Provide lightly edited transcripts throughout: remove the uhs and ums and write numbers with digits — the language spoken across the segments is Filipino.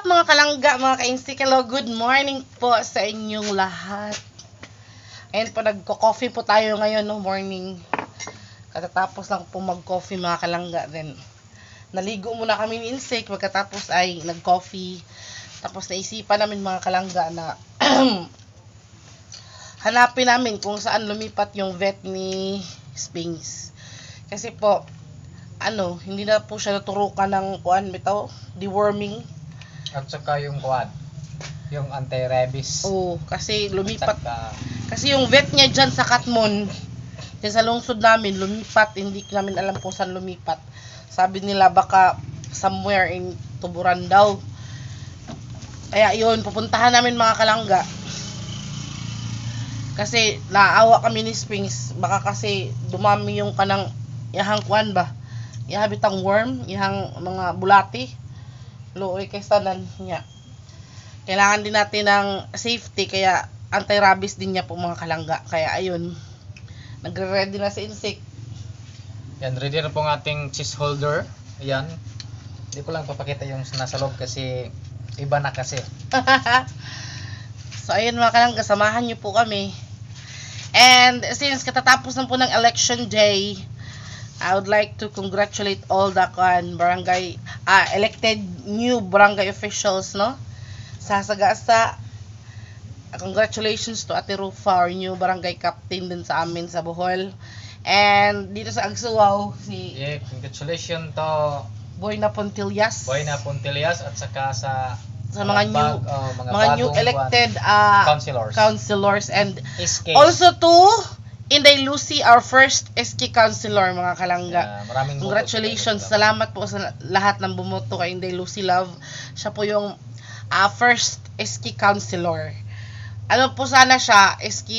up mga kalangga, mga ka-insik? Hello, good morning po sa inyong lahat. Ayan po, nagko-coffee po tayo ngayon no morning. Katatapos lang po mag-coffee mga kalangga. Then, naligo muna kami ni insik. Pagkatapos ay nag-coffee. Tapos naisipan namin mga kalangga na hanapin namin kung saan lumipat yung vet ni Sphinx. Kasi po, hindi na po siya naturukan ng deworming. At saka yung yung anti-rabies. Oo, kasi lumipat. Kasi yung vet niya dyan sa Katmon, dyan sa lungsod namin, lumipat. Hindi namin alam kung saan lumipat. Sabi nila baka somewhere in Tuburan daw. Kaya yun, pupuntahan namin mga kalangga. Kasi naawa kami ni Sphinx. Baka kasi dumami yung kanang yahang ba? Yahabitang worm, yahang mga bulati. Luoy kay sanan niya. Kailangan din natin ng safety, kaya anti-rabies din niya po mga kalangga. Kaya ayun, nagre-ready na si insik. Yan, ready na po ang ating cheese holder. Ayan. Hindi ko lang papakita yung nasa loob kasi iba na kasi. So ayun mga kalangga, samahan niyo po kami. And since katatapos na po ng election day, I would like to congratulate all the barangay elected new barangay officials, no? Sa Sagasa. Congratulations to Ate Rufa, our new barangay captain din sa amin sa Bohol. And dito sa Agsuaw, congratulations to Boyna Pontillas. Boyna Pontillas at saka sa mga new elected councilors and SK. Also to Inday Lucy, our first SK councilor mga kalangga. Maraming congratulations. Salamat po sa lahat ng bumoto kay Inday Lucy Love. Siya po yung first SK councilor. Ano po sana siya, SK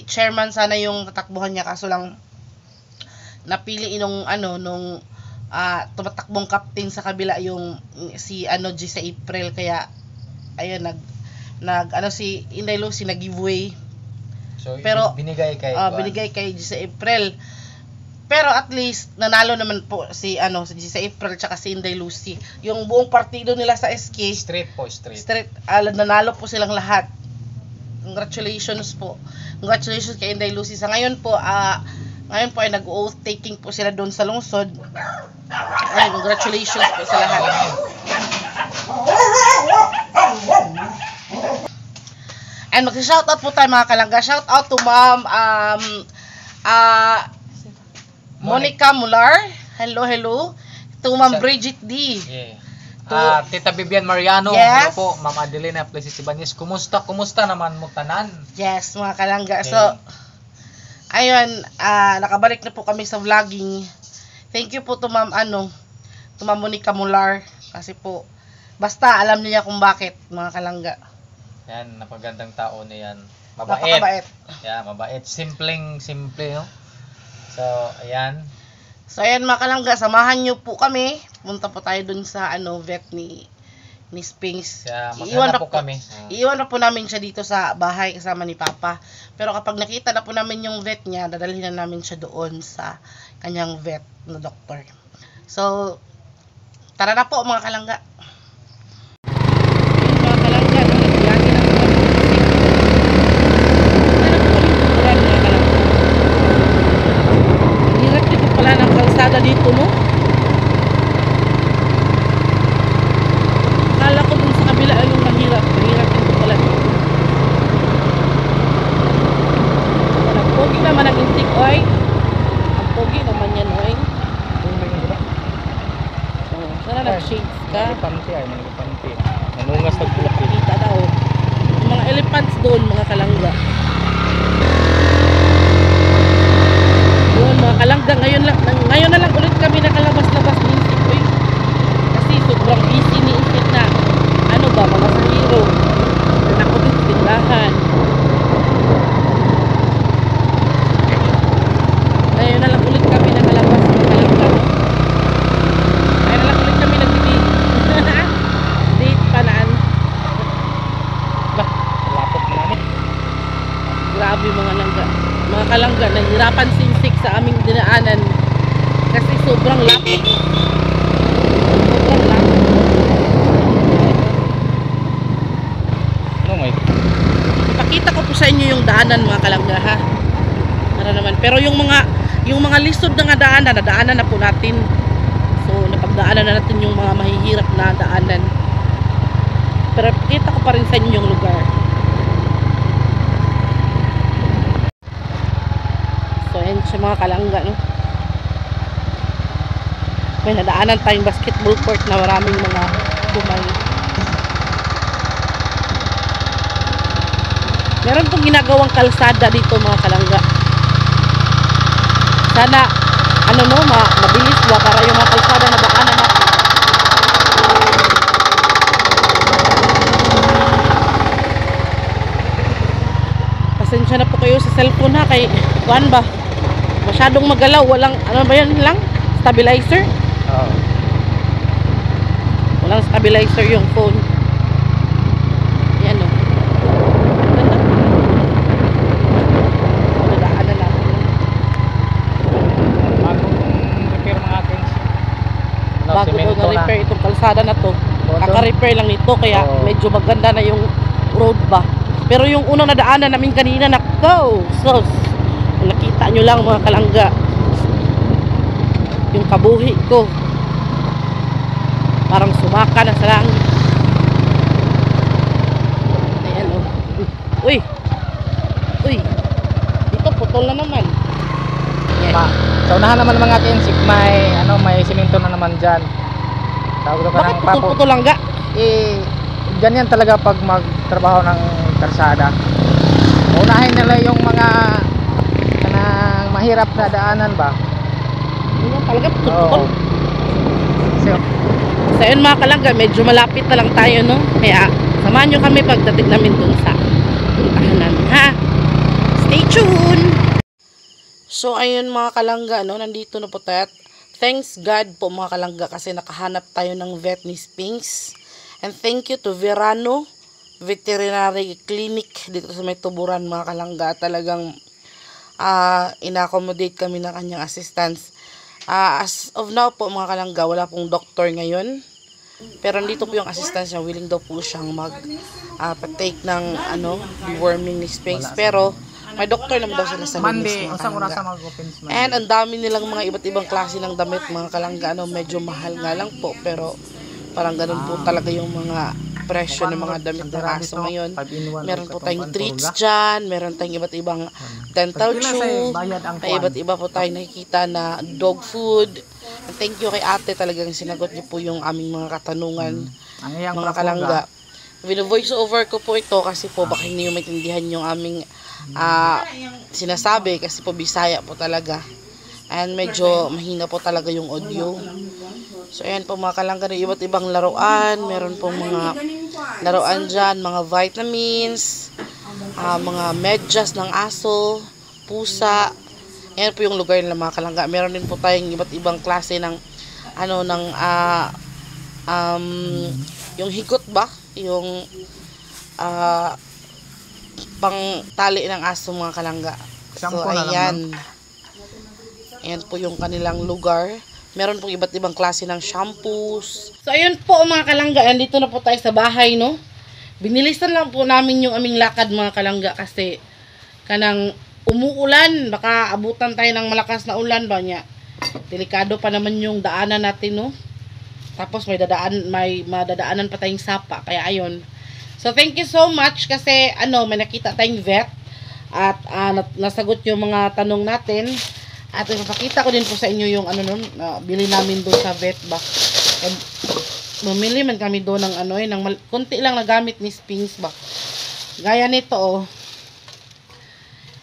chairman sana yung tatakbuhan niya, kaso lang napili nung tumatakbong captain sa kabila yung si G sa April, kaya ayun si Inday Lucy nag-giveaway. So, pero binigay kay G sa April. Pero at least nanalo naman po si G sa April tsaka si Inday Lucy. Yung buong partido nila sa SK street. Nanalo po silang lahat. Congratulations po. Congratulations kay Inday Lucy. Sa ngayon po ay nag-oath taking po sila doon sa lungsod. Ay, congratulations po sa lahat. And mag-shoutout po tayo mga kalangga. Shoutout to Ma'am Monica Mular. Hello. To Ma'am Bridget D. Yeah. Tita Bibian Mariano. Yes. Hello po, Ma'am Adelina Plessis Ibanez. Kumusta naman mo tanan? Yes, mga kalangga. So, ayun, nakabalik na po kami sa vlogging. Thank you po to Ma'am to Ma'am Monica Mular. Kasi po, basta alam niya kung bakit, mga kalangga. Yan, napagandang tao na yan. Mabait. Napakabait. Yeah, mabait. Simple, no? So, ayan. So, ayan mga kalangga, samahan nyo po kami. Punta po tayo dun sa vet ni Sphinx. Yeah, iiwan na po kami. Iiwan na po namin siya dito sa bahay kasama ni Papa. Pero kapag nakita na po namin yung vet niya, dadalhin na namin siya doon sa kanyang vet na doktor. So, tara na po mga kalangga. Dito mo kala ko dun sa kabila yung mahirap dito pala. Ang pogi naman ang intik, oy. Ang pogi naman yan, oy. Sana nag-shades ka. Panty. Nanungas nagputi. Kita daw yung mga elephants doon mga kalangga. Mga kalangga, ngayon na lang ulit kami nakalabas-labas ni Insik, oy. Kasi sobrang busy ni Insik na mga sahiro na ako din sa tindahan. Ngayon na lang ulit kami nakalabas mga kalangga. Ngayon na lang ulit kami nag-date. Date pa naan. Lapot namin. Grabe mga kalangga, nahirapan si Insik sa aming dinaanan kasi sobrang lapit. Ipapakita ko po sa inyo yung daanan mga kalangga ha. Para naman. Pero yung mga lisod na daanan, nadaanan na po natin. So napagdaanan na natin yung mga mahihirap na daanan. Pero ipakita ko pa rin sa inyo yung lugar. So ayan siya mga kalangga, no? May nadaanan tayong basketball court na maraming mga bumay. Meron pong ginagawang kalsada dito mga kalangga. Sana mabilis ba para yung mga kalsada na daanan natin. Pasensya na po kayo sa cellphone ha, kay kuan ba? Masyadong magalaw, walang stabilizer. Walang stabilizer yung phone. Yan o. Ganda. Nadaanan natin. Bagong repair mga akin. Bago daw na-repair itong kalsada na to. Kaka-repair lang nito kaya medyo maganda na yung road ba. Pero yung unang nadaanan namin kanina, nako, sos. Nakita nyo lang mga kalangga. Yung kabuhi ko. Parang sumaka na sa langit. Ayan o. Uy. Dito putol na naman. Ayan. Sa unahan naman mga kinsik, may simento na naman dyan. Tawag ko Bakit ng papo. putol lang ga? Ganyan talaga pag magtrabaho ng karsada. Unahin nila yung mga mahirap na daanan ba? Ganyan talaga putol. So ayun mga kalangga, medyo malapit na lang tayo, no? Kaya samahan nyo kami pagdating namin dun sa puntahan namin, ha? Stay tuned! So ayun mga kalangga, no? Nandito na po tayo. Thanks God po mga kalangga kasi nakahanap tayo ng vet ni Spinks. And thank you to Verano Veterinary Clinic dito sa may Tuburan mga kalangga. Talagang ina-accommodate kami ng kanyang assistance. As of now po mga kalangga, wala pong doktor ngayon. Pero dito po yung assistance niya, willing daw po siyang mag-take ng deworming ni Spinks. Pero may doktor naman daw sila sa Monday, mga kalangga. And ang dami nilang mga iba't ibang klase ng damit mga kalangga. Medyo mahal nga lang po, pero parang ganun po talaga yung mga presyo ng mga damit ng aso ngayon. Meron po tayong treats dyan, meron tayong iba't ibang dental chew, may iba't iba po tayong nakikita na dog food. And thank you kay ate, talagang sinagot niyo po yung aming mga katanungan, mga kalangga. Voice over ko po ito kasi po baka hindi nyo maintindihan yung aming sinasabi kasi po Bisaya po talaga. And medyo mahina po talaga yung audio. So ayan po mga kalangga, iba't ibang laruan. Meron pong mga laruan dyan, mga vitamins, mga medyas ng aso, pusa. Ayan po yung lugar nila mga kalangga. Meron din po tayong iba't ibang klase ng yung higot ba? Yung pang tali ng aso mga kalangga. So ayan. Ayan po yung kanilang lugar. Meron pong iba't ibang klase ng shampoos. So ayun po mga kalangga, andito na po tayo sa bahay, no? Binilisan lang po namin yung aming lakad mga kalangga kasi kanang umuulan, baka abutan tayo ng malakas na ulan ba niya. Delikado pa naman yung daanan natin, no? Tapos may madadaanan pa tayong sapa, kaya ayun. So thank you so much kasi may nakita tayong vet at nasagot yung mga tanong natin. At ipapakita ko din po sa inyo yung bili namin doon sa vet ba. And bumili man kami doon ng konti lang na gamit ni Spinks ba. Gaya nito oh.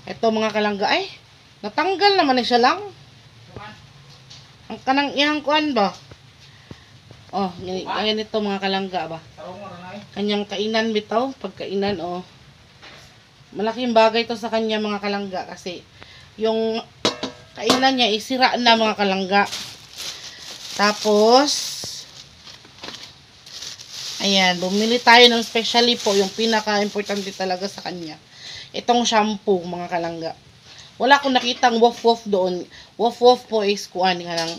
Ito mga kalangga ay natanggal naman na siya lang. Ang kanang iyang kuan ba. Oh, gaya nito mga kalangga ba. Kanyang kainan bitaw, pagkainan oh. Malaking bagay to sa kanya mga kalangga kasi yung kainan niya isira na mga kalangga. Tapos ayan, bumili tayo ng specially po yung pinaka-importante talaga sa kanya. Itong shampoo mga kalangga. Wala akong nakitang Wof Wof doon. Wof Wof po is kuan kanang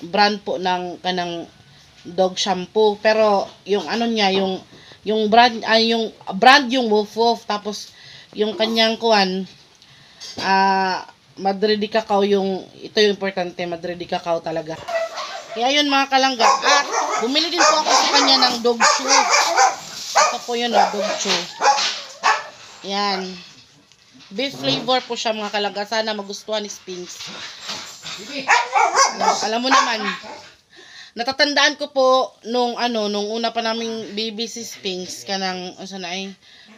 brand po ng kanang dog shampoo. Pero yung niya, yung brand yung Wof Wof, tapos yung kanyang kuwan, Madridi Cacao ito yung importante, Madridi Cacao talaga. Kaya yun mga kalangga, at bumili din po ako sa kanya ng dog chew. Ito po yun, dog chew. Yan. Beef flavor po siya mga kalangga. Sana magustuhan ni Spinks. Alam mo naman, natatandaan ko po nung una pa naming baby si Spinks, kanang,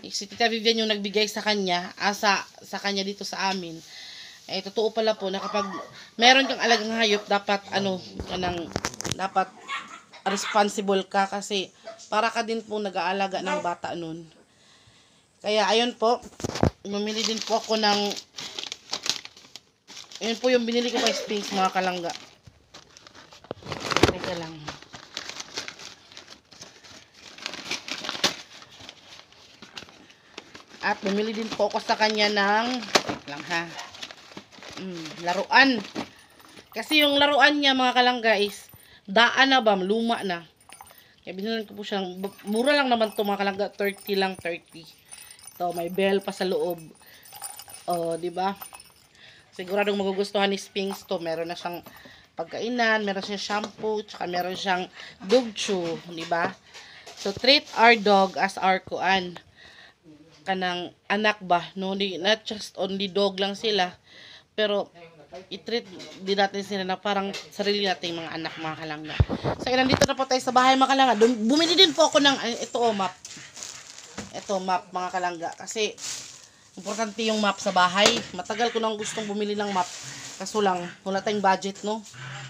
si Tita Vivian yung nagbigay sa kanya, sa kanya dito sa amin. Totoo pala po na kapag meron kang alagang hayop, dapat dapat responsible ka kasi para ka din po nag-aalaga ng bata nun. Kaya ayun po, bumili din po ako ayun po yung binili ko kay Spinks mga kalangga. Teka lang. At bumili din po ako sa kanya ng laruan. Kasi yung laruan niya mga kalangga is daan na ba, luma na. Kaya binilan ko po siya, mura lang naman to mga kalangga, 30 lang, 30. To may bell pa sa loob. Di ba? Siguradong magugustuhan ni Spinks to. Meron na siyang pagkainan, meron siyang shampoo, tsaka meron siyang dog chew, di ba? So treat our dog as our kuan. Kanang anak ba, no? Not just only dog lang sila, pero i-treat din natin sila na parang sarili nating mga anak mga kalangga. So nandito na po tayo sa bahay mga kalangga. Bumili din po ako ng map. Ito map mga kalangga kasi importante yung map sa bahay. Matagal ko nang gustong bumili ng map. Kaso lang wala tayong budget, no.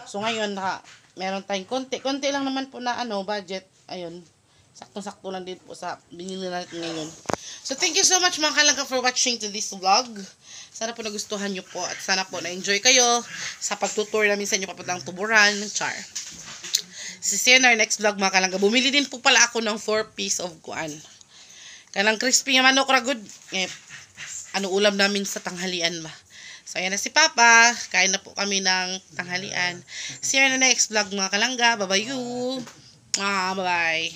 So ngayon meron tayong konti lang naman po na budget. Ayun. Sakto-sakto lang din po sa binili natin ngayon. So thank you so much mga kalangga for watching to this vlog. Sana po nagustuhan nyo po at sana po na-enjoy kayo sa pagtutour namin sa inyo papuntang Tuburan ng Char. See you in our next vlog mga kalangga. Bumili din po pala ako ng 4 piece of kuan. Kanang crispy nga manok ragod. Ulam namin sa tanghalian ba. So ayan na si Papa. Kain na po kami ng tanghalian. See you in the next vlog mga kalangga. Bye-bye you. Bye-bye.